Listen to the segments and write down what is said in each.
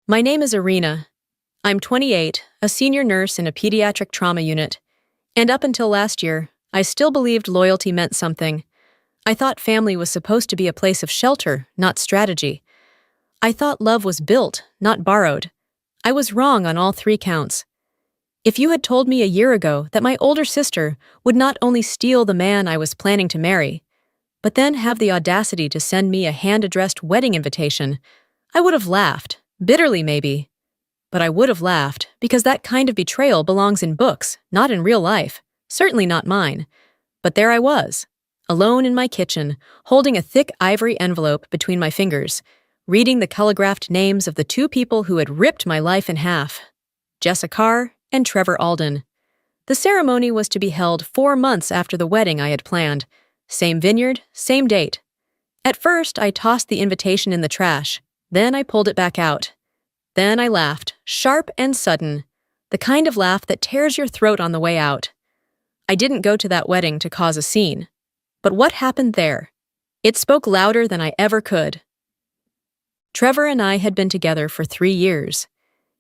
My name is Irina. I'm 28, a senior nurse in a pediatric trauma unit. And up until last year, I still believed loyalty meant something. I thought family was supposed to be a place of shelter, not strategy. I thought love was built, not borrowed. I was wrong on all three counts. If you had told me a year ago that my older sister would not only steal the man I was planning to marry, but then have the audacity to send me a hand-addressed wedding invitation, I would have laughed, bitterly maybe. But I would have laughed because that kind of betrayal belongs in books, not in real life, certainly not mine. But there I was, alone in my kitchen, holding a thick ivory envelope between my fingers, reading the calligraphed names of the two people who had ripped my life in half, Jessa Carr and Trevor Alden. The ceremony was to be held 4 months after the wedding I had planned. Same vineyard, same date. At first, I tossed the invitation in the trash. Then I pulled it back out. Then I laughed, sharp and sudden, the kind of laugh that tears your throat on the way out. I didn't go to that wedding to cause a scene. But what happened there? It spoke louder than I ever could. Trevor and I had been together for 3 years.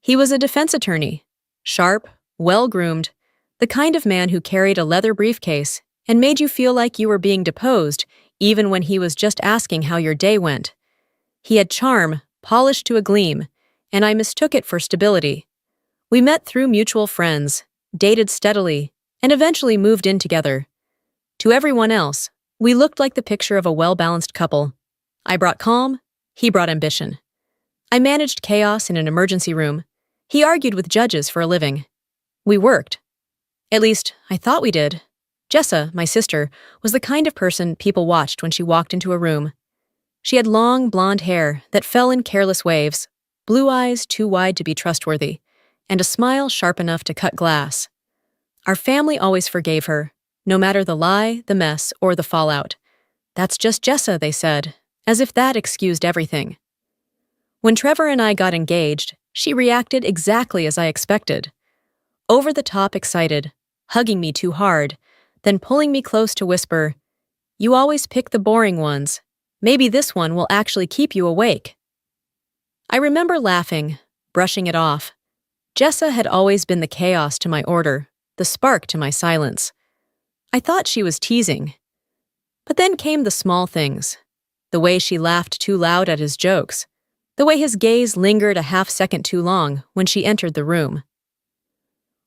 He was a defense attorney, sharp, well-groomed, the kind of man who carried a leather briefcase and made you feel like you were being deposed even when he was just asking how your day went. He had charm, polished to a gleam, and I mistook it for stability. We met through mutual friends, dated steadily, and eventually moved in together. To everyone else, we looked like the picture of a well-balanced couple. I brought calm, he brought ambition. I managed chaos in an emergency room. He argued with judges for a living. We worked. At least, I thought we did. Jessa, my sister, was the kind of person people watched when she walked into a room. She had long, blonde hair that fell in careless waves, blue eyes too wide to be trustworthy, and a smile sharp enough to cut glass. Our family always forgave her, no matter the lie, the mess, or the fallout. That's just Jessa, they said, as if that excused everything. When Trevor and I got engaged, she reacted exactly as I expected. Over the top excited, hugging me too hard, then pulling me close to whisper, "You always pick the boring ones. Maybe this one will actually keep you awake." I remember laughing, brushing it off. Jessa had always been the chaos to my order, the spark to my silence. I thought she was teasing. But then came the small things. The way she laughed too loud at his jokes. The way his gaze lingered a half-second too long when she entered the room.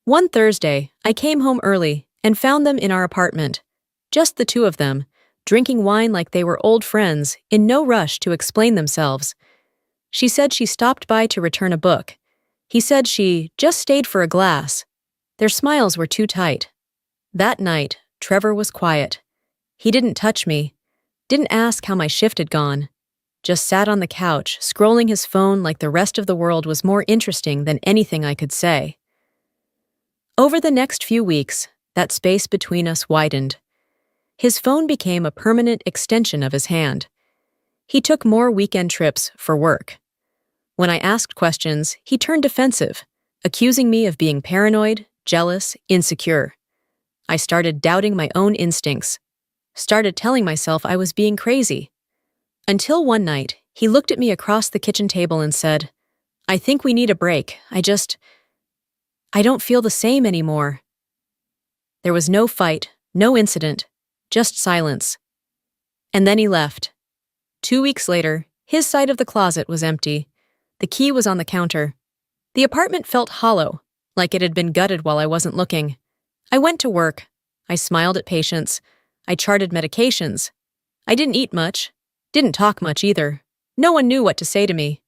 One Thursday, I came home early and found them in our apartment, just the two of them, drinking wine like they were old friends, in no rush to explain themselves. She said she stopped by to return a book. He said she just stayed for a glass. Their smiles were too tight. That night, Trevor was quiet. He didn't touch me, didn't ask how my shift had gone, just sat on the couch, scrolling his phone like the rest of the world was more interesting than anything I could say. Over the next few weeks, that space between us widened. His phone became a permanent extension of his hand. He took more weekend trips for work. When I asked questions, he turned defensive, accusing me of being paranoid, jealous, insecure. I started doubting my own instincts, started telling myself I was being crazy. Until one night, he looked at me across the kitchen table and said, "I think we need a break. I don't feel the same anymore." There was no fight, no incident, just silence. And then he left. 2 weeks later, his side of the closet was empty. The key was on the counter. The apartment felt hollow, like it had been gutted while I wasn't looking. I went to work. I smiled at patients. I charted medications. I didn't eat much, didn't talk much either. No one knew what to say to me,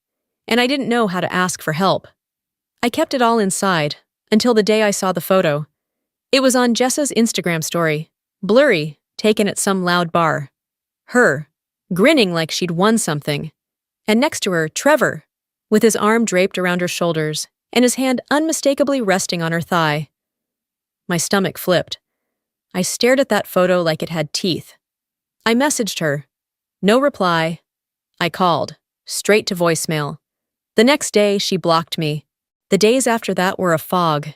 and I didn't know how to ask for help. I kept it all inside, until the day I saw the photo. It was on Jessa's Instagram story, blurry, taken at some loud bar. Her, grinning like she'd won something. And next to her, Trevor, with his arm draped around her shoulders and his hand unmistakably resting on her thigh. My stomach flipped. I stared at that photo like it had teeth. I messaged her. No reply. I called, straight to voicemail. The next day, she blocked me. The days after that were a fog.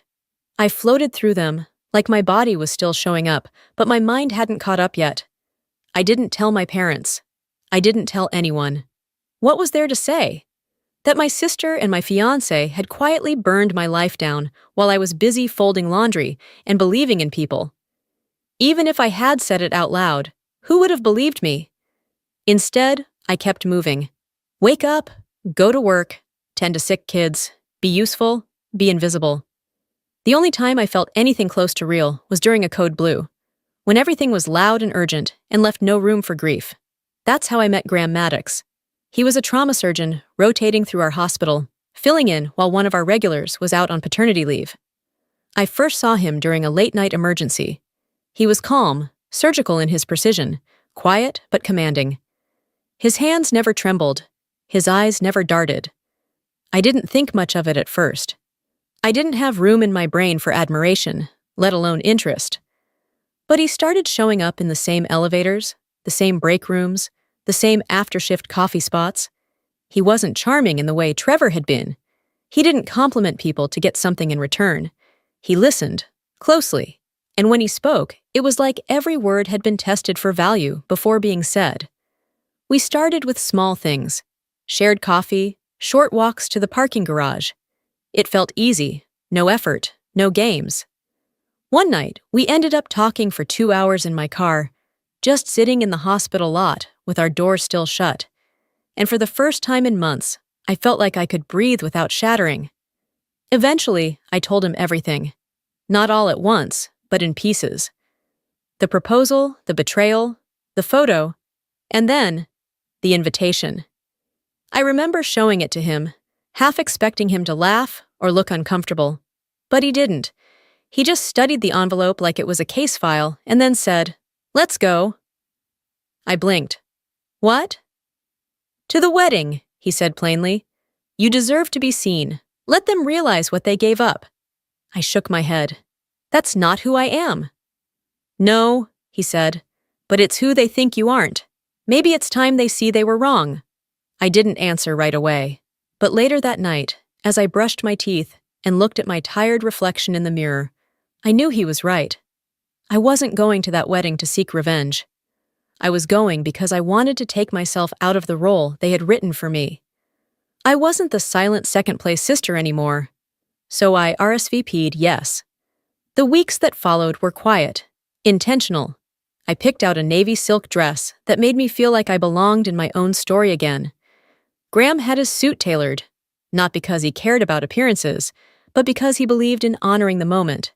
I floated through them, like my body was still showing up, but my mind hadn't caught up yet. I didn't tell my parents. I didn't tell anyone. What was there to say? That my sister and my fiancé had quietly burned my life down while I was busy folding laundry and believing in people. Even if I had said it out loud, who would have believed me? Instead, I kept moving. Wake up, go to work, tend to sick kids, be useful, be invisible. The only time I felt anything close to real was during a code blue, when everything was loud and urgent and left no room for grief. That's how I met Graham Maddox. He was a trauma surgeon rotating through our hospital, filling in while one of our regulars was out on paternity leave. I first saw him during a late-night emergency. He was calm, surgical in his precision, quiet but commanding. His hands never trembled. His eyes never darted. I didn't think much of it at first. I didn't have room in my brain for admiration, let alone interest. But he started showing up in the same elevators, the same break rooms, the same after-shift coffee spots. He wasn't charming in the way Trevor had been. He didn't compliment people to get something in return. He listened, closely, and when he spoke, it was like every word had been tested for value before being said. We started with small things: shared coffee, short walks to the parking garage. It felt easy, no effort, no games. One night, we ended up talking for 2 hours in my car, just sitting in the hospital lot with our doors still shut. And for the first time in months, I felt like I could breathe without shattering. Eventually, I told him everything. Not all at once, but in pieces. The proposal, the betrayal, the photo, and then the invitation. I remember showing it to him, half expecting him to laugh or look uncomfortable. But he didn't. He just studied the envelope like it was a case file and then said, "Let's go." I blinked. "What?" "To the wedding," he said plainly. "You deserve to be seen. Let them realize what they gave up." I shook my head. "That's not who I am." "No," he said, "but it's who they think you aren't. Maybe it's time they see they were wrong." I didn't answer right away. But later that night, as I brushed my teeth and looked at my tired reflection in the mirror, I knew he was right. I wasn't going to that wedding to seek revenge. I was going because I wanted to take myself out of the role they had written for me. I wasn't the silent second-place sister anymore. So I RSVP'd yes. The weeks that followed were quiet, intentional. I picked out a navy silk dress that made me feel like I belonged in my own story again. Graham had his suit tailored, not because he cared about appearances, but because he believed in honoring the moment.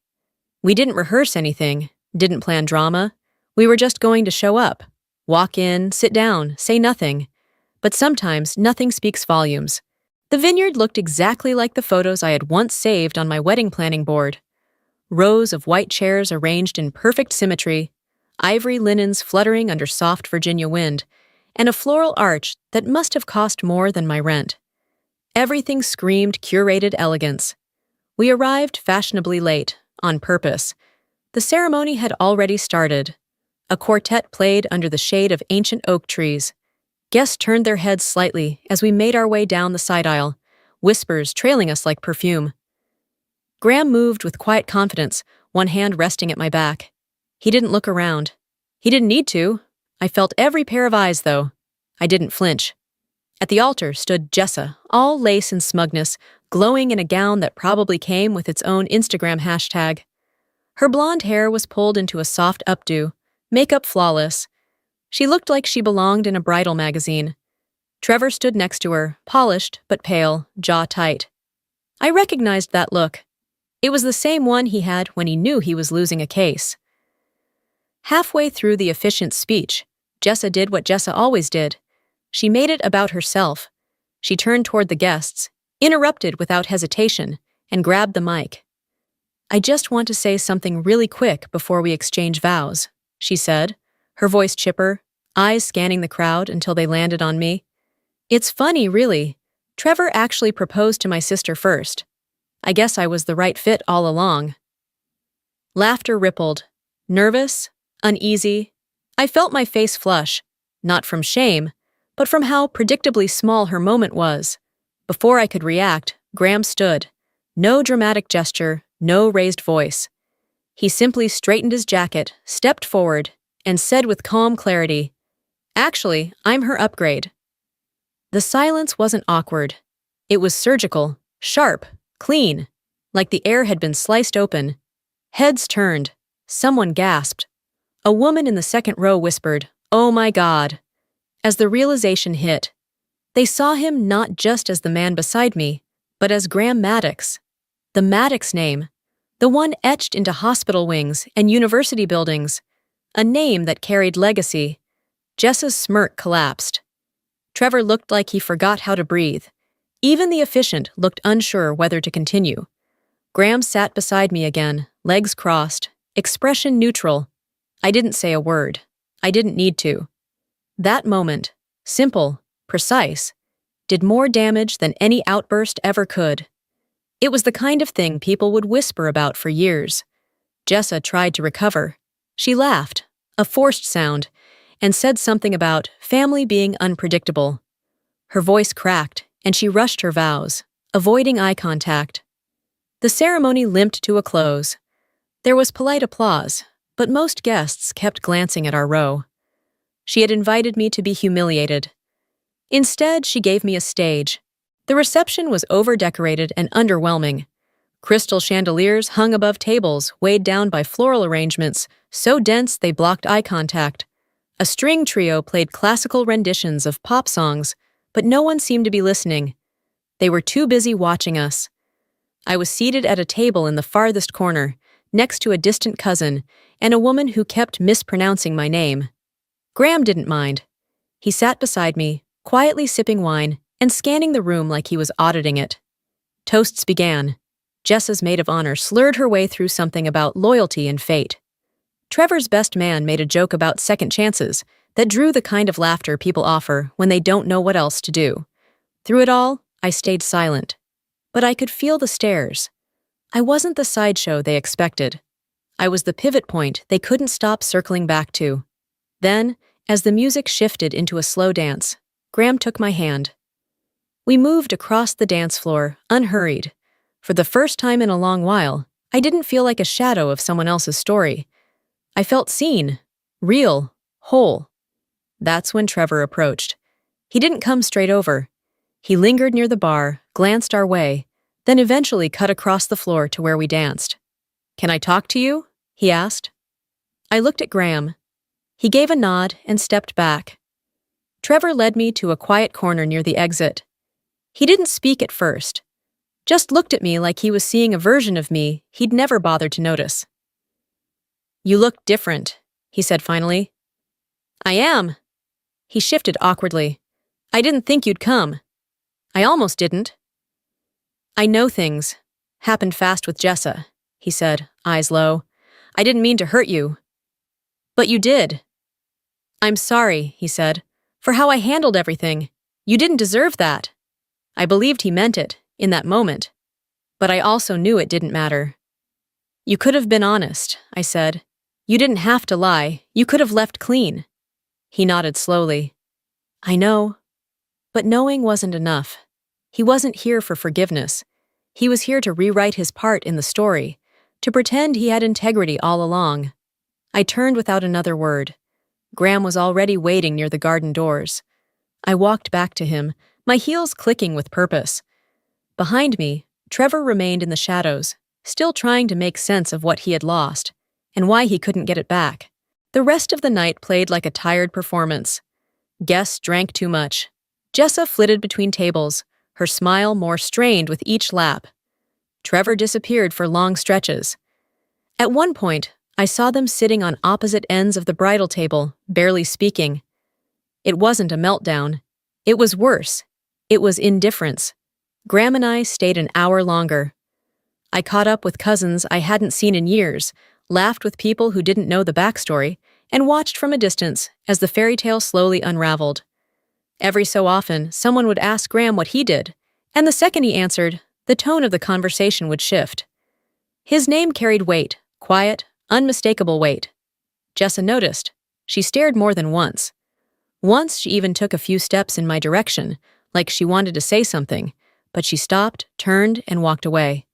We didn't rehearse anything, didn't plan drama. We were just going to show up, walk in, sit down, say nothing. But sometimes nothing speaks volumes. The vineyard looked exactly like the photos I had once saved on my wedding planning board. Rows of white chairs arranged in perfect symmetry, ivory linens fluttering under soft Virginia wind, and a floral arch that must have cost more than my rent. Everything screamed curated elegance. We arrived fashionably late, on purpose. The ceremony had already started. A quartet played under the shade of ancient oak trees. Guests turned their heads slightly as we made our way down the side aisle, whispers trailing us like perfume. Graham moved with quiet confidence, one hand resting at my back. He didn't look around. He didn't need to. I felt every pair of eyes, though. I didn't flinch. At the altar stood Jessa, all lace and smugness, glowing in a gown that probably came with its own Instagram hashtag. Her blonde hair was pulled into a soft updo, makeup flawless. She looked like she belonged in a bridal magazine. Trevor stood next to her, polished but pale, jaw tight. I recognized that look. It was the same one he had when he knew he was losing a case. Halfway through the efficient speech, Jessa did what Jessa always did. She made it about herself. She turned toward the guests, interrupted without hesitation, and grabbed the mic. "I just want to say something really quick before we exchange vows," she said, her voice chipper, eyes scanning the crowd until they landed on me. "It's funny, really. Trevor actually proposed to my sister first. I guess I was the right fit all along." Laughter rippled. Nervous, uneasy. I felt my face flush, not from shame, but from how predictably small her moment was. Before I could react, Graham stood. No dramatic gesture, no raised voice. He simply straightened his jacket, stepped forward, and said with calm clarity, "Actually, I'm her upgrade." The silence wasn't awkward. It was surgical, sharp, clean, like the air had been sliced open. Heads turned. Someone gasped. A woman in the second row whispered, "Oh my God." As the realization hit, they saw him not just as the man beside me, but as Graham Maddox. The Maddox name, the one etched into hospital wings and university buildings, a name that carried legacy. Jessa's smirk collapsed. Trevor looked like he forgot how to breathe. Even the efficient looked unsure whether to continue. Graham sat beside me again, legs crossed, expression neutral. I didn't say a word. I didn't need to. That moment, simple, precise, did more damage than any outburst ever could. It was the kind of thing people would whisper about for years. Jessa tried to recover. She laughed, a forced sound, and said something about family being unpredictable. Her voice cracked, and she rushed her vows, avoiding eye contact. The ceremony limped to a close. There was polite applause, but most guests kept glancing at our row. She had invited me to be humiliated. Instead, she gave me a stage. The reception was over-decorated and underwhelming. Crystal chandeliers hung above tables, weighed down by floral arrangements, so dense they blocked eye contact. A string trio played classical renditions of pop songs, but no one seemed to be listening. They were too busy watching us. I was seated at a table in the farthest corner, next to a distant cousin and a woman who kept mispronouncing my name. Graham didn't mind. He sat beside me, quietly sipping wine and scanning the room like he was auditing it. Toasts began. Jessa's maid of honor slurred her way through something about loyalty and fate. Trevor's best man made a joke about second chances that drew the kind of laughter people offer when they don't know what else to do. Through it all, I stayed silent. But I could feel the stares. I wasn't the sideshow they expected. I was the pivot point they couldn't stop circling back to. Then, as the music shifted into a slow dance, Graham took my hand. We moved across the dance floor, unhurried. For the first time in a long while, I didn't feel like a shadow of someone else's story. I felt seen, real, whole. That's when Trevor approached. He didn't come straight over. He lingered near the bar, glanced our way, then eventually cut across the floor to where we danced. "Can I talk to you?" he asked. I looked at Graham. He gave a nod and stepped back. Trevor led me to a quiet corner near the exit. He didn't speak at first, just looked at me like he was seeing a version of me he'd never bothered to notice. "You look different," he said finally. "I am." He shifted awkwardly. "I didn't think you'd come." "I almost didn't." "I know things. Happened fast with Jessa," he said, eyes low. "I didn't mean to hurt you." "But you did." "I'm sorry," he said, "for how I handled everything. You didn't deserve that." I believed he meant it, in that moment. But I also knew it didn't matter. "You could have been honest," I said. "You didn't have to lie. You could have left clean." He nodded slowly. "I know." But knowing wasn't enough. He wasn't here for forgiveness. He was here to rewrite his part in the story, to pretend he had integrity all along. I turned without another word. Graham was already waiting near the garden doors. I walked back to him, my heels clicking with purpose. Behind me, Trevor remained in the shadows, still trying to make sense of what he had lost, and why he couldn't get it back. The rest of the night played like a tired performance. Guests drank too much. Jessa flitted between tables, her smile more strained with each lap. Trevor disappeared for long stretches. At one point, I saw them sitting on opposite ends of the bridal table, barely speaking. It wasn't a meltdown. It was worse. It was indifference. Graham and I stayed an hour longer. I caught up with cousins I hadn't seen in years, laughed with people who didn't know the backstory, and watched from a distance as the fairy tale slowly unraveled. Every so often, someone would ask Graham what he did, and the second he answered, the tone of the conversation would shift. His name carried weight, quiet, unmistakable weight. Jessa noticed. She stared more than once. Once she even took a few steps in my direction, like she wanted to say something, but she stopped, turned, and walked away.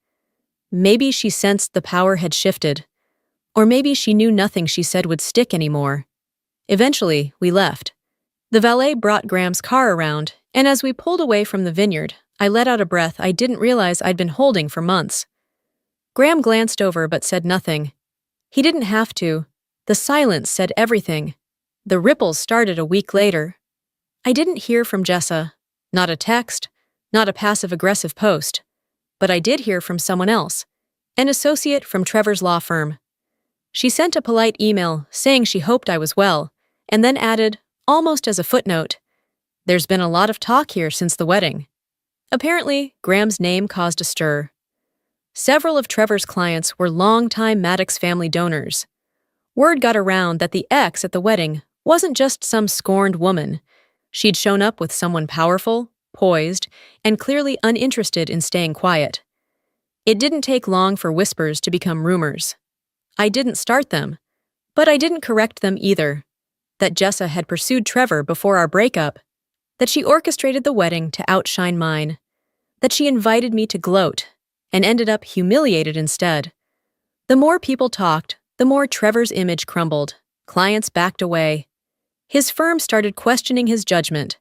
Maybe she sensed the power had shifted. Or maybe she knew nothing she said would stick anymore. Eventually, we left. The valet brought Graham's car around, and as we pulled away from the vineyard, I let out a breath I didn't realize I'd been holding for months. Graham glanced over but said nothing. He didn't have to. The silence said everything. The ripples started a week later. I didn't hear from Jessa. Not a text, not a passive-aggressive post. But I did hear from someone else, an associate from Trevor's law firm. She sent a polite email saying she hoped I was well, and then added, almost as a footnote, "There's been a lot of talk here since the wedding." Apparently, Graham's name caused a stir. Several of Trevor's clients were longtime Maddox family donors. Word got around that the ex at the wedding wasn't just some scorned woman. She'd shown up with someone powerful, poised, and clearly uninterested in staying quiet. It didn't take long for whispers to become rumors. I didn't start them, but I didn't correct them either. That Jessa had pursued Trevor before our breakup, that she orchestrated the wedding to outshine mine, that she invited me to gloat and ended up humiliated instead. The more people talked, the more Trevor's image crumbled. Clients backed away. His firm started questioning his judgment.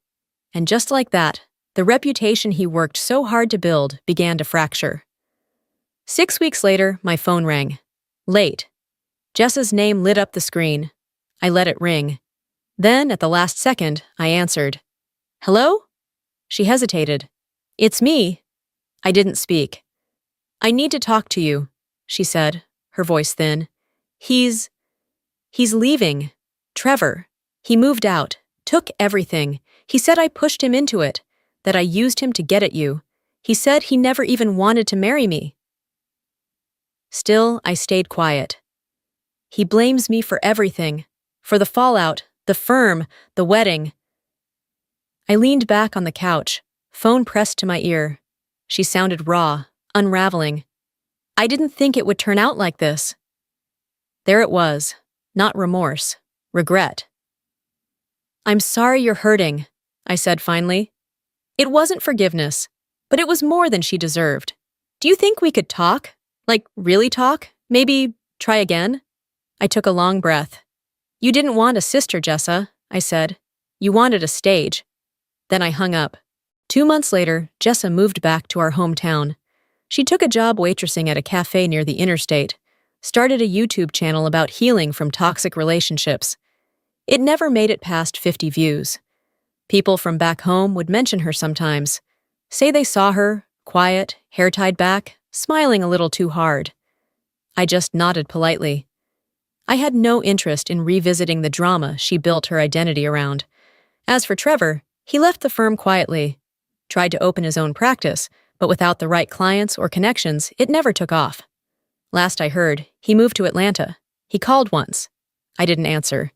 And just like that, the reputation he worked so hard to build began to fracture. 6 weeks later, my phone rang. Late. Jessa's name lit up the screen. I let it ring. Then, at the last second, I answered. "Hello?" She hesitated. "It's me." I didn't speak. "I need to talk to you," she said, her voice thin. He's leaving. Trevor. He moved out, took everything. He said I pushed him into it, that I used him to get at you. He said he never even wanted to marry me." Still, I stayed quiet. "He blames me for everything, for the fallout, the firm, the wedding." I leaned back on the couch, phone pressed to my ear. She sounded raw, unraveling. "I didn't think it would turn out like this." There it was, not remorse, regret. "I'm sorry you're hurting," I said finally. It wasn't forgiveness, but it was more than she deserved. "Do you think we could talk? Like, really talk? Maybe try again?" I took a long breath. "You didn't want a sister, Jessa," I said. "You wanted a stage." Then I hung up. 2 months later, Jessa moved back to our hometown. She took a job waitressing at a cafe near the interstate, started a YouTube channel about healing from toxic relationships. It never made it past 50 views. People from back home would mention her sometimes, say they saw her, quiet, hair tied back, smiling a little too hard. I just nodded politely. I had no interest in revisiting the drama she built her identity around. As for Trevor, he left the firm quietly, tried to open his own practice, but without the right clients or connections, it never took off. Last I heard, he moved to Atlanta. He called once. I didn't answer.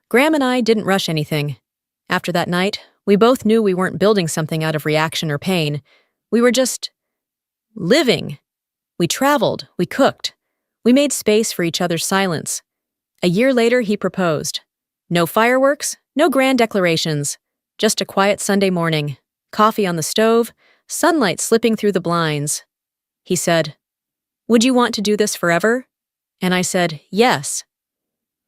Graham and I didn't rush anything. After that night, we both knew we weren't building something out of reaction or pain. We were just living. We traveled, we cooked. We made space for each other's silence. A year later, he proposed. No fireworks, no grand declarations. Just a quiet Sunday morning, coffee on the stove, sunlight slipping through the blinds. He said, "Would you want to do this forever?" And I said, "Yes."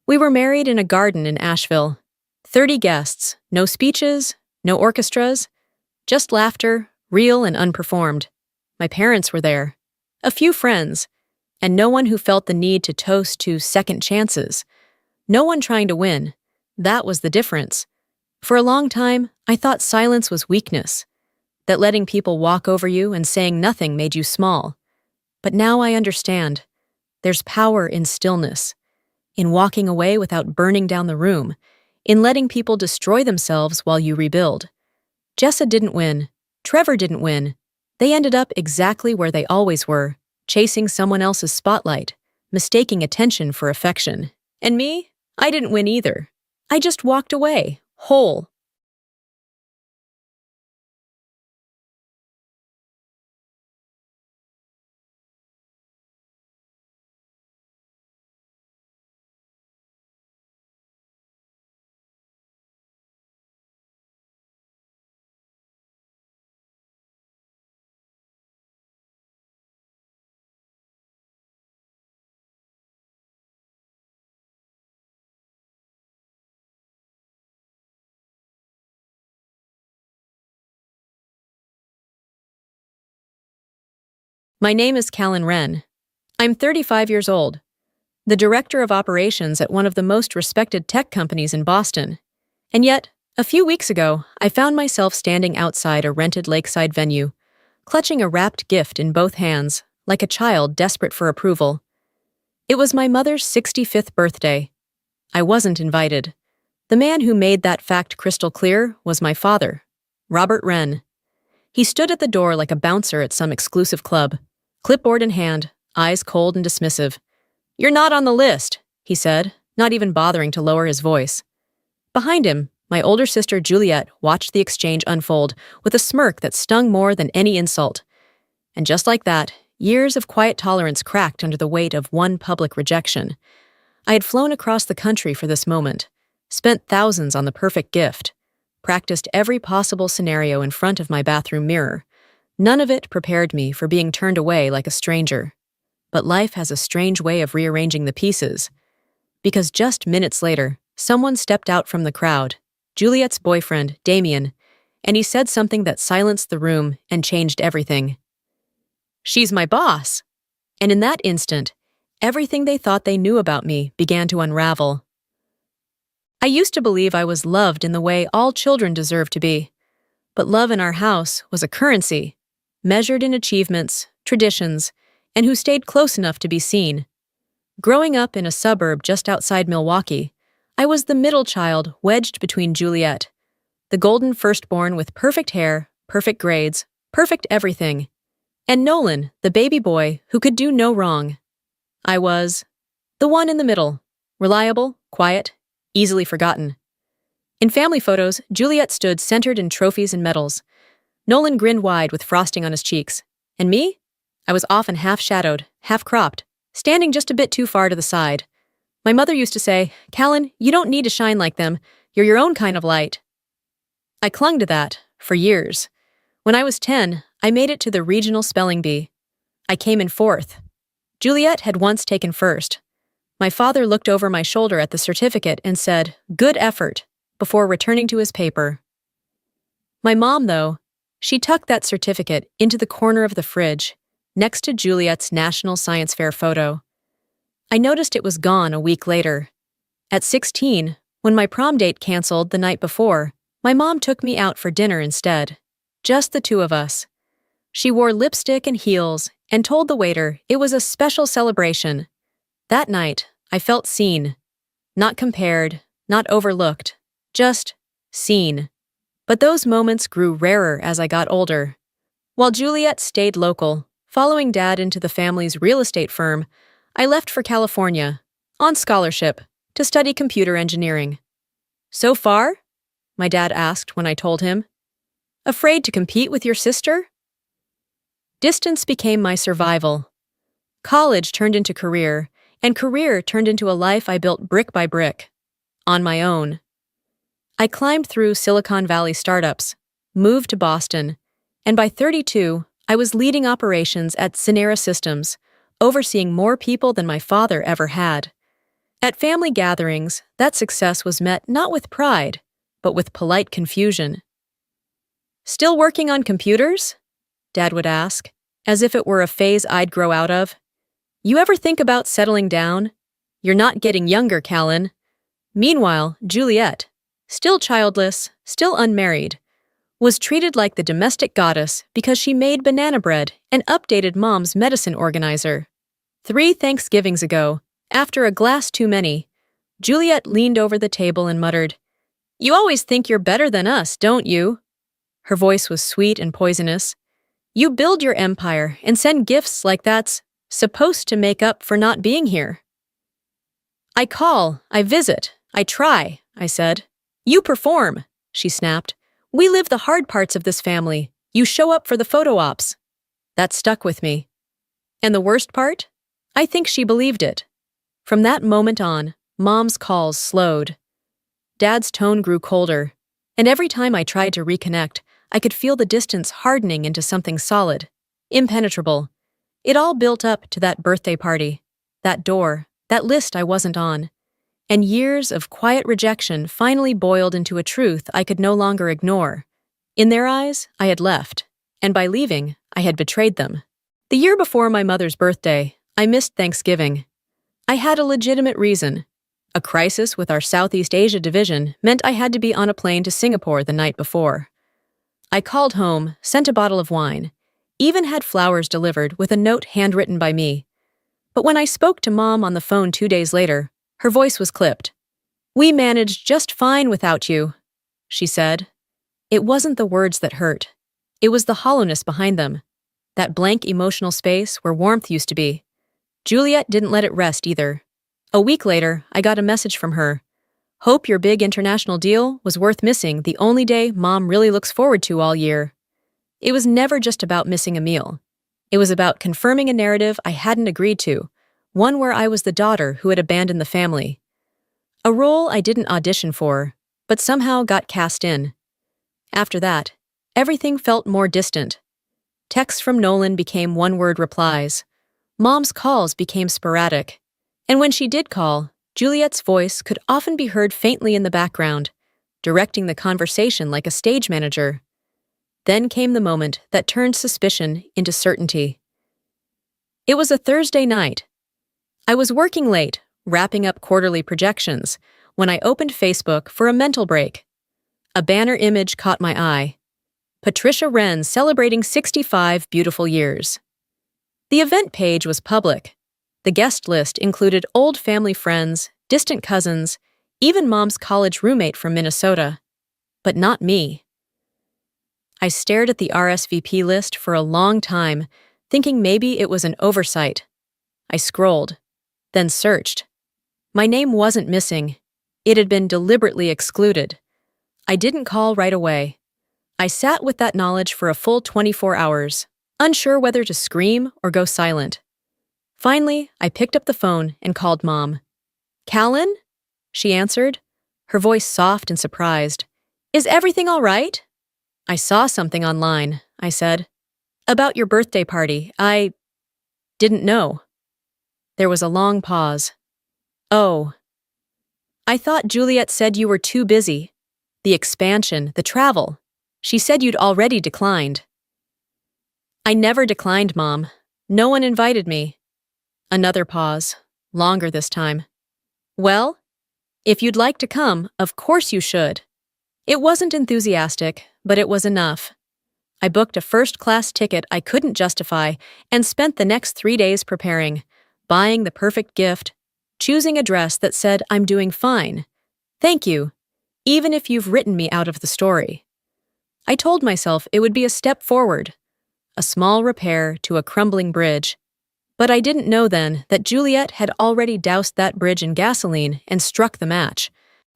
We were married in a garden in Asheville. 30 guests, no speeches, no orchestras, just laughter, real and unperformed. My parents were there, a few friends, and no one who felt the need to toast to second chances. No one trying to win. That was the difference. For a long time, I thought silence was weakness, that letting people walk over you and saying nothing made you small. But now I understand. There's power in stillness, in walking away without burning down the room, in letting people destroy themselves while you rebuild. Jessa didn't win. Trevor didn't win. They ended up exactly where they always were, chasing someone else's spotlight, mistaking attention for affection. And me? I didn't win either. I just walked away, whole. My name is Callan Wren. I'm 35 years old, the director of operations at one of the most respected tech companies in Boston. And yet, a few weeks ago, I found myself standing outside a rented lakeside venue, clutching a wrapped gift in both hands, like a child desperate for approval. It was my mother's 65th birthday. I wasn't invited. The man who made that fact crystal clear was my father, Robert Wren. He stood at the door like a bouncer at some exclusive club, clipboard in hand, eyes cold and dismissive. "You're not on the list," he said, not even bothering to lower his voice. Behind him, my older sister Juliet watched the exchange unfold with a smirk that stung more than any insult. And just like that, years of quiet tolerance cracked under the weight of one public rejection. I had flown across the country for this moment, spent thousands on the perfect gift, practiced every possible scenario in front of my bathroom mirror. None of it prepared me for being turned away like a stranger. But life has a strange way of rearranging the pieces. Because just minutes later, someone stepped out from the crowd, Juliet's boyfriend, Damien, and he said something that silenced the room and changed everything. "She's my boss." And in that instant, everything they thought they knew about me began to unravel. I used to believe I was loved in the way all children deserve to be. But love in our house was a currency, measured in achievements, traditions, and who stayed close enough to be seen. Growing up in a suburb just outside Milwaukee, I was the middle child wedged between Juliet, the golden firstborn with perfect hair, perfect grades, perfect everything, and Nolan, the baby boy who could do no wrong. I was the one in the middle, reliable, quiet, easily forgotten. In family photos, Juliet stood centered in trophies and medals. Nolan grinned wide with frosting on his cheeks. And me? I was often half-shadowed, half-cropped, standing just a bit too far to the side. My mother used to say, "Callan, you don't need to shine like them. You're your own kind of light." I clung to that for years. When I was 10, I made it to the regional spelling bee. I came in fourth. Juliet had once taken first. My father looked over my shoulder at the certificate and said, "Good effort," before returning to his paper. My mom, though, she tucked that certificate into the corner of the fridge, next to Juliet's National Science Fair photo. I noticed it was gone a week later. At 16, when my prom date canceled the night before, my mom took me out for dinner instead. Just the two of us. She wore lipstick and heels and told the waiter it was a special celebration. That night, I felt seen. Not compared, not overlooked, just seen. But those moments grew rarer as I got older. While Juliet stayed local, following Dad into the family's real estate firm, I left for California, on scholarship, to study computer engineering. "So far?" my dad asked when I told him. "Afraid to compete with your sister?" Distance became my survival. College turned into career, and career turned into a life I built brick by brick, on my own. I climbed through Silicon Valley startups, moved to Boston, and by 32, I was leading operations at Synera Systems, overseeing more people than my father ever had. At family gatherings, that success was met not with pride, but with polite confusion. "Still working on computers?" Dad would ask, as if it were a phase I'd grow out of. "You ever think about settling down? You're not getting younger, Callan." Meanwhile, Juliet, still childless, still unmarried, was treated like the domestic goddess because she made banana bread and updated Mom's medicine organizer. 3 Thanksgivings ago, after a glass too many, Juliet leaned over the table and muttered, "You always think you're better than us, don't you?" Her voice was sweet and poisonous. "You build your empire and send gifts like that's supposed to make up for not being here." "I call, I visit, I try," I said. "You perform," she snapped. "We live the hard parts of this family. You show up for the photo ops." That stuck with me. And the worst part? I think she believed it. From that moment on, Mom's calls slowed. Dad's tone grew colder, and every time I tried to reconnect, I could feel the distance hardening into something solid, impenetrable. It all built up to that birthday party, that door, that list I wasn't on. And years of quiet rejection finally boiled into a truth I could no longer ignore. In their eyes, I had left, and by leaving, I had betrayed them. The year before my mother's birthday, I missed Thanksgiving. I had a legitimate reason. A crisis with our Southeast Asia division meant I had to be on a plane to Singapore the night before. I called home, sent a bottle of wine, even had flowers delivered with a note handwritten by me. But when I spoke to Mom on the phone 2 days later, her voice was clipped. "We managed just fine without you," she said. It wasn't the words that hurt. It was the hollowness behind them. That blank emotional space where warmth used to be. Juliet didn't let it rest either. A week later, I got a message from her. "Hope your big international deal was worth missing the only day Mom really looks forward to all year." It was never just about missing a meal. It was about confirming a narrative I hadn't agreed to, one where I was the daughter who had abandoned the family. A role I didn't audition for, but somehow got cast in. After that, everything felt more distant. Texts from Nolan became one-word replies. Mom's calls became sporadic. And when she did call, Juliet's voice could often be heard faintly in the background, directing the conversation like a stage manager. Then came the moment that turned suspicion into certainty. It was a Thursday night. I was working late, wrapping up quarterly projections, when I opened Facebook for a mental break. A banner image caught my eye. Patricia Wren celebrating 65 beautiful years. The event page was public. The guest list included old family friends, distant cousins, even Mom's college roommate from Minnesota. But not me. I stared at the RSVP list for a long time, thinking maybe it was an oversight. I scrolled, then searched. My name wasn't missing. It had been deliberately excluded. I didn't call right away. I sat with that knowledge for a full 24 hours, unsure whether to scream or go silent. Finally, I picked up the phone and called Mom. "Callan?" she answered, her voice soft and surprised. "Is everything all right?" "I saw something online," I said. "About your birthday party. I didn't know." There was a long pause. "Oh. I thought Juliet said you were too busy. The expansion, the travel. She said you'd already declined." "I never declined, Mom. No one invited me." Another pause, longer this time. "Well, if you'd like to come, of course you should." It wasn't enthusiastic, but it was enough. I booked a first-class ticket I couldn't justify and spent the next 3 days preparing, buying the perfect gift, choosing a dress that said I'm doing fine. Thank you, even if you've written me out of the story. I told myself it would be a step forward, a small repair to a crumbling bridge. But I didn't know then that Juliet had already doused that bridge in gasoline and struck the match.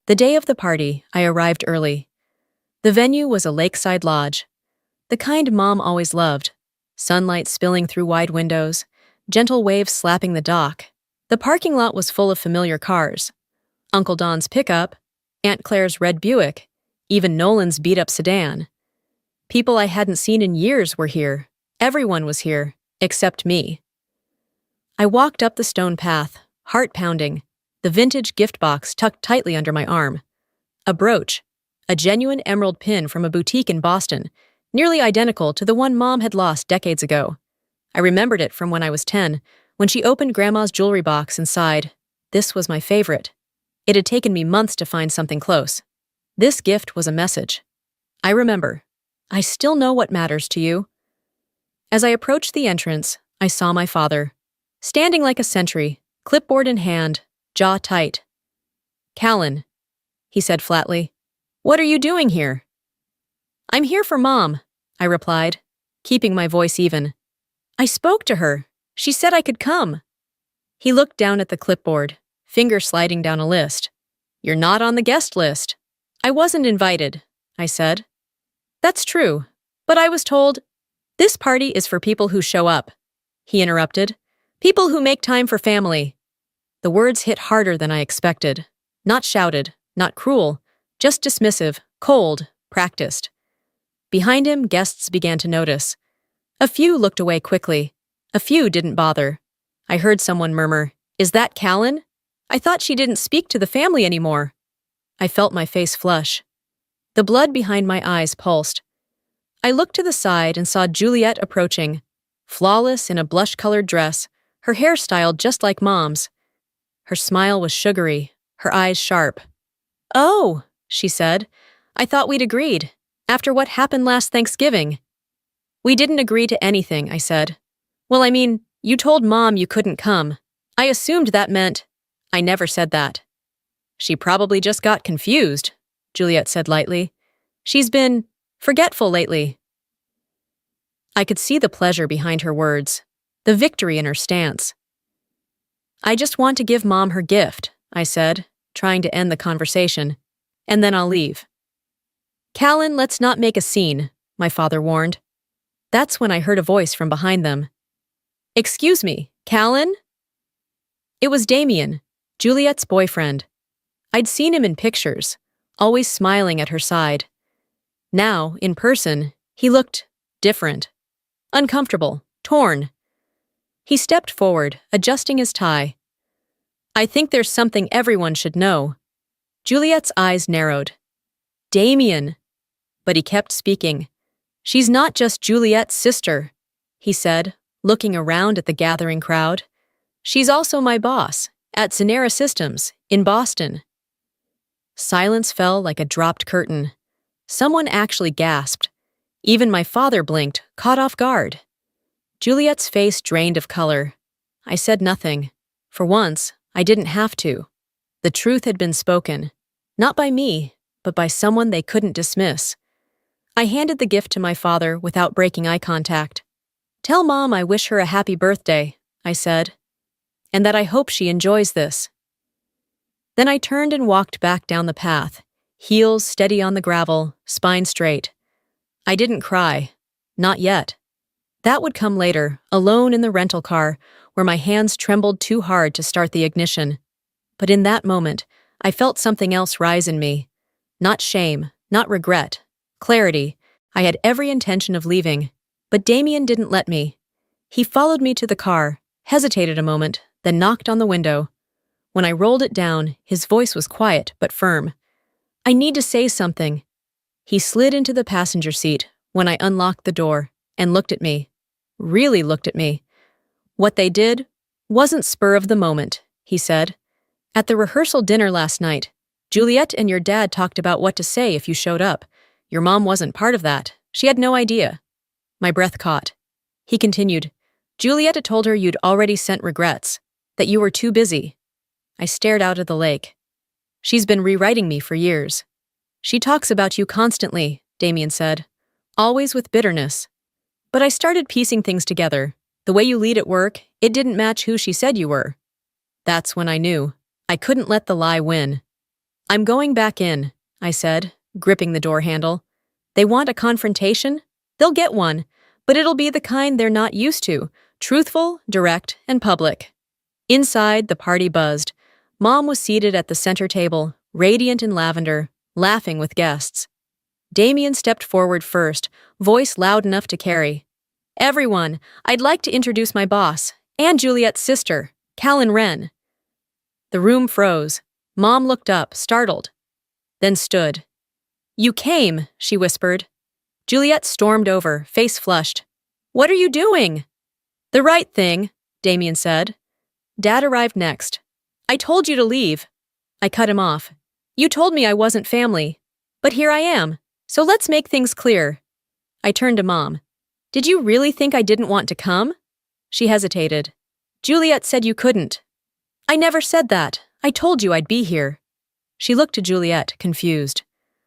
The day of the party, I arrived early. The venue was a lakeside lodge, the kind Mom always loved. Sunlight spilling through wide windows, gentle waves slapping the dock. The parking lot was full of familiar cars. Uncle Don's pickup, Aunt Claire's red Buick, even Nolan's beat-up sedan. People I hadn't seen in years were here. Everyone was here, except me. I walked up the stone path, heart pounding, the vintage gift box tucked tightly under my arm. A brooch, a genuine emerald pin from a boutique in Boston, nearly identical to the one Mom had lost decades ago. I remembered it from when I was 10, when she opened Grandma's jewelry box and sighed, "This was my favorite." It had taken me months to find something close. This gift was a message. I remember. I still know what matters to you. As I approached the entrance, I saw my father, standing like a sentry, clipboard in hand, jaw tight. "Callan," he said flatly, "what are you doing here?" "I'm here for Mom," I replied, keeping my voice even. "I spoke to her. She said I could come." He looked down at the clipboard, finger sliding down a list. "You're not on the guest list." "I wasn't invited," I said. "That's true, but I was told—" "This party is for people who show up," he interrupted. "People who make time for family." The words hit harder than I expected. Not shouted, not cruel, just dismissive, cold, practiced. Behind him, guests began to notice. A few looked away quickly. A few didn't bother. I heard someone murmur, "Is that Callan? I thought she didn't speak to the family anymore." I felt my face flush. The blood behind my eyes pulsed. I looked to the side and saw Juliet approaching, flawless in a blush-colored dress, her hair styled just like Mom's. Her smile was sugary, her eyes sharp. "Oh," she said, "I thought we'd agreed, after what happened last Thanksgiving." "We didn't agree to anything," I said. "Well, I mean, you told Mom you couldn't come. I assumed that meant—" "I never said that." "She probably just got confused," Juliet said lightly. "She's been forgetful lately." I could see the pleasure behind her words, the victory in her stance. "I just want to give Mom her gift," I said, trying to end the conversation. "And then I'll leave." "Callan, let's not make a scene," my father warned. That's when I heard a voice from behind them. "Excuse me, Callan?" It was Damien, Juliet's boyfriend. I'd seen him in pictures, always smiling at her side. Now, in person, he looked different. Uncomfortable, torn. He stepped forward, adjusting his tie. "I think there's something everyone should know." Juliet's eyes narrowed. "Damien." But he kept speaking. "She's not just Juliet's sister," he said, looking around at the gathering crowd. "She's also my boss, at Zenera Systems, in Boston." Silence fell like a dropped curtain. Someone actually gasped. Even my father blinked, caught off guard. Juliet's face drained of color. I said nothing. For once, I didn't have to. The truth had been spoken. Not by me, but by someone they couldn't dismiss. I handed the gift to my father without breaking eye contact. "Tell Mom I wish her a happy birthday," I said, "and that I hope she enjoys this." Then I turned and walked back down the path, heels steady on the gravel, spine straight. I didn't cry. Not yet. That would come later, alone in the rental car, where my hands trembled too hard to start the ignition. But in that moment, I felt something else rise in me. Not shame, not regret. Clarity. I had every intention of leaving. But Damien didn't let me. He followed me to the car, hesitated a moment, then knocked on the window. When I rolled it down, his voice was quiet but firm. "I need to say something." He slid into the passenger seat when I unlocked the door and looked at me. Really looked at me. "What they did wasn't spur of the moment," he said. "At the rehearsal dinner last night, Juliet and your dad talked about what to say if you showed up. Your mom wasn't part of that. She had no idea." My breath caught. He continued, "Juliet had told her you'd already sent regrets, that you were too busy." I stared out at the lake. "She's been rewriting me for years." "She talks about you constantly," Damien said, "always with bitterness." But I started piecing things together. The way you lead at work, it didn't match who she said you were. That's when I knew. I couldn't let the lie win. "I'm going back in," I said, gripping the door handle. "They want a confrontation? They'll get one, but it'll be the kind they're not used to, truthful, direct, and public." Inside, the party buzzed. Mom was seated at the center table, radiant in lavender, laughing with guests. Damien stepped forward first, voice loud enough to carry. "Everyone, I'd like to introduce my boss, and Juliet's sister, Callan Wren." The room froze. Mom looked up, startled, then stood. "You came," she whispered. Juliet stormed over, face flushed. "What are you doing?" "The right thing," Damien said. Dad arrived next. "I told you to leave." I cut him off. "You told me I wasn't family. But here I am. So let's make things clear." I turned to Mom. "Did you really think I didn't want to come?" She hesitated. "Juliet said you couldn't." "I never said that. I told you I'd be here." She looked to Juliet, confused.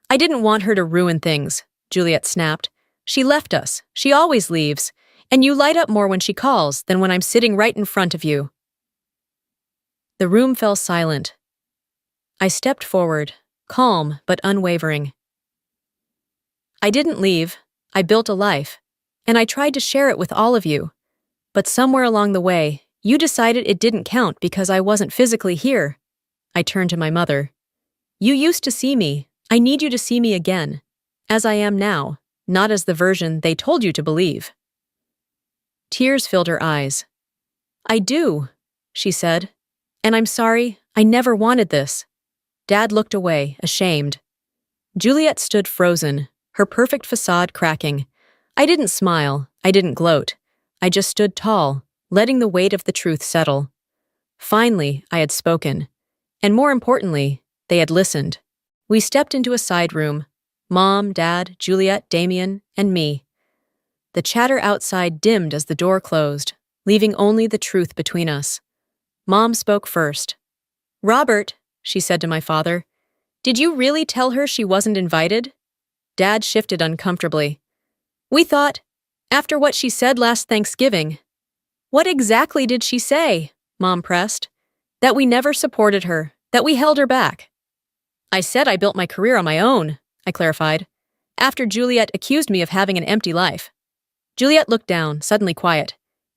"I didn't want her to ruin things," Juliet snapped. "She left us. She always leaves. And you light up more when she calls than when I'm sitting right in front of you." The room fell silent. I stepped forward, calm but unwavering. "I didn't leave. I built a life. And I tried to share it with all of you. But somewhere along the way, you decided it didn't count because I wasn't physically here." I turned to my mother. "You used to see me. I need you to see me again. As I am now, not as the version they told you to believe." Tears filled her eyes. "I do," she said. "And I'm sorry, I never wanted this." Dad looked away, ashamed. Juliet stood frozen, her perfect facade cracking. I didn't smile, I didn't gloat. I just stood tall, letting the weight of the truth settle. Finally, I had spoken. And more importantly, they had listened. We stepped into a side room. Mom, Dad, Juliet, Damien, and me. The chatter outside dimmed as the door closed, leaving only the truth between us. Mom spoke first. "Robert," she said to my father, "did you really tell her she wasn't invited?" Dad shifted uncomfortably. "We thought, after what she said last Thanksgiving." "What exactly did she say?" Mom pressed. "That we never supported her, that we held her back." "I said I built my career on my own," I clarified, after Juliet accused me of having an empty life. Juliet looked down, suddenly quiet.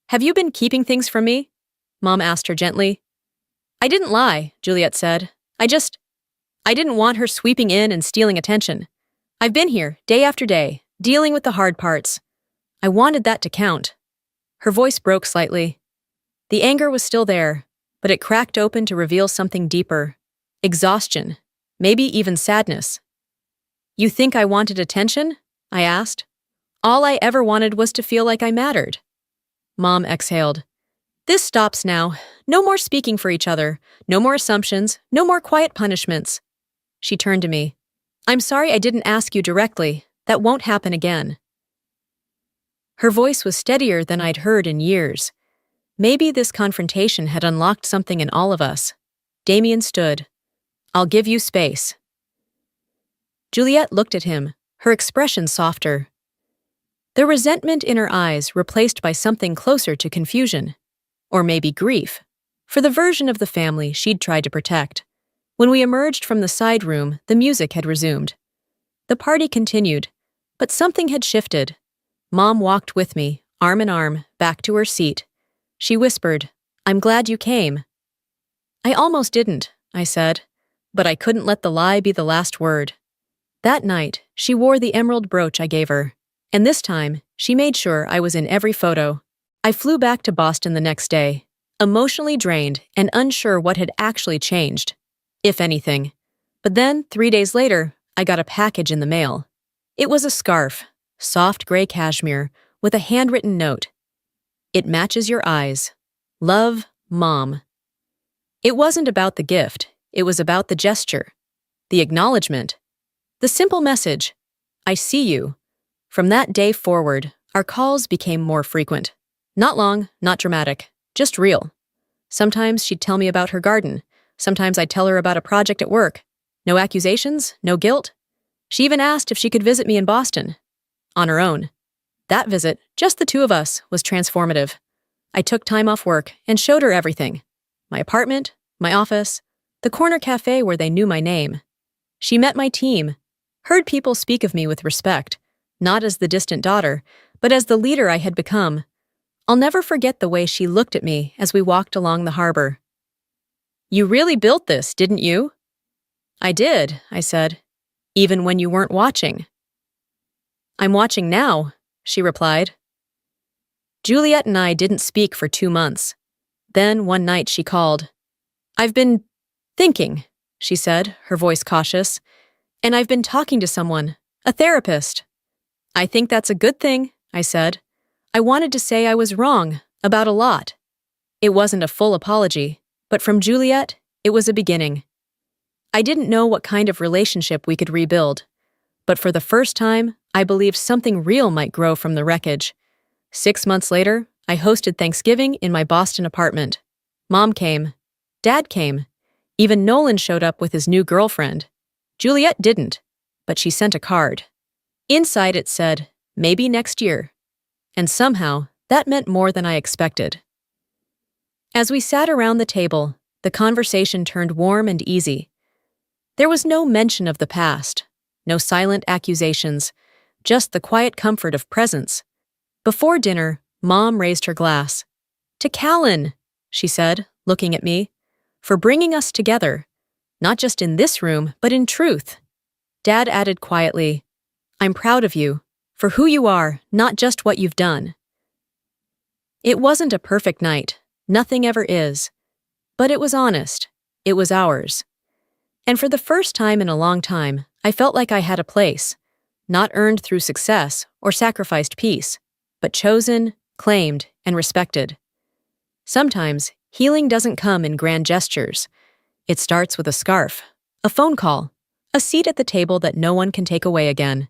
"Have you been keeping things from me?" Mom asked her gently. "I didn't lie," Juliet said. I didn't want her sweeping in and stealing attention. I've been here, day after day, dealing with the hard parts. I wanted that to count." Her voice broke slightly. The anger was still there, but it cracked open to reveal something deeper. Exhaustion, maybe even sadness. "You think I wanted attention?" I asked. "All I ever wanted was to feel like I mattered." Mom exhaled. "This stops now. No more speaking for each other. No more assumptions. No more quiet punishments." She turned to me. "I'm sorry I didn't ask you directly. That won't happen again." Her voice was steadier than I'd heard in years. Maybe this confrontation had unlocked something in all of us. Damien stood. "I'll give you space." Juliet looked at him, her expression softer. The resentment in her eyes replaced by something closer to confusion. Or maybe grief, for the version of the family she'd tried to protect. When we emerged from the side room, the music had resumed. The party continued, but something had shifted. Mom walked with me, arm in arm, back to her seat. She whispered, "I'm glad you came." "I almost didn't," I said, but I couldn't let the lie be the last word. That night, she wore the emerald brooch I gave her, and this time, she made sure I was in every photo. I flew back to Boston the next day, emotionally drained and unsure what had actually changed, if anything. But then, 3 days later, I got a package in the mail. It was a scarf, soft gray cashmere, with a handwritten note. "It matches your eyes. Love, Mom." It wasn't about the gift, it was about the gesture, the acknowledgement, the simple message, "I see you." From that day forward, our calls became more frequent. Not long, not dramatic, just real. Sometimes she'd tell me about her garden. Sometimes I'd tell her about a project at work. No accusations, no guilt. She even asked if she could visit me in Boston. On her own. That visit, just the two of us, was transformative. I took time off work and showed her everything. My apartment, my office, the corner cafe where they knew my name. She met my team, heard people speak of me with respect, not as the distant daughter, but as the leader I had become. I'll never forget the way she looked at me as we walked along the harbor. "You really built this, didn't you?" "I did," I said, "even when you weren't watching." "I'm watching now," she replied. Juliet and I didn't speak for 2 months. Then, one night, she called. "I've been thinking," she said, her voice cautious, "and I've been talking to someone, a therapist." "I think that's a good thing," I said. I wanted to say I was wrong, about a lot. It wasn't a full apology, but from Juliet, it was a beginning. I didn't know what kind of relationship we could rebuild, but for the first time, I believed something real might grow from the wreckage. 6 months later, I hosted Thanksgiving in my Boston apartment. Mom came. Dad came. Even Nolan showed up with his new girlfriend. Juliet didn't, but she sent a card. Inside it said, "Maybe next year." And somehow, that meant more than I expected. As we sat around the table, the conversation turned warm and easy. There was no mention of the past, no silent accusations, just the quiet comfort of presence. Before dinner, Mom raised her glass. "To Callan," she said, looking at me, "for bringing us together, not just in this room, but in truth." Dad added quietly, "I'm proud of you, for who you are, not just what you've done." It wasn't a perfect night, nothing ever is, but it was honest, it was ours. And for the first time in a long time, I felt like I had a place, not earned through success or sacrificed peace, but chosen, claimed, and respected. Sometimes, healing doesn't come in grand gestures. It starts with a scarf, a phone call, a seat at the table that no one can take away again.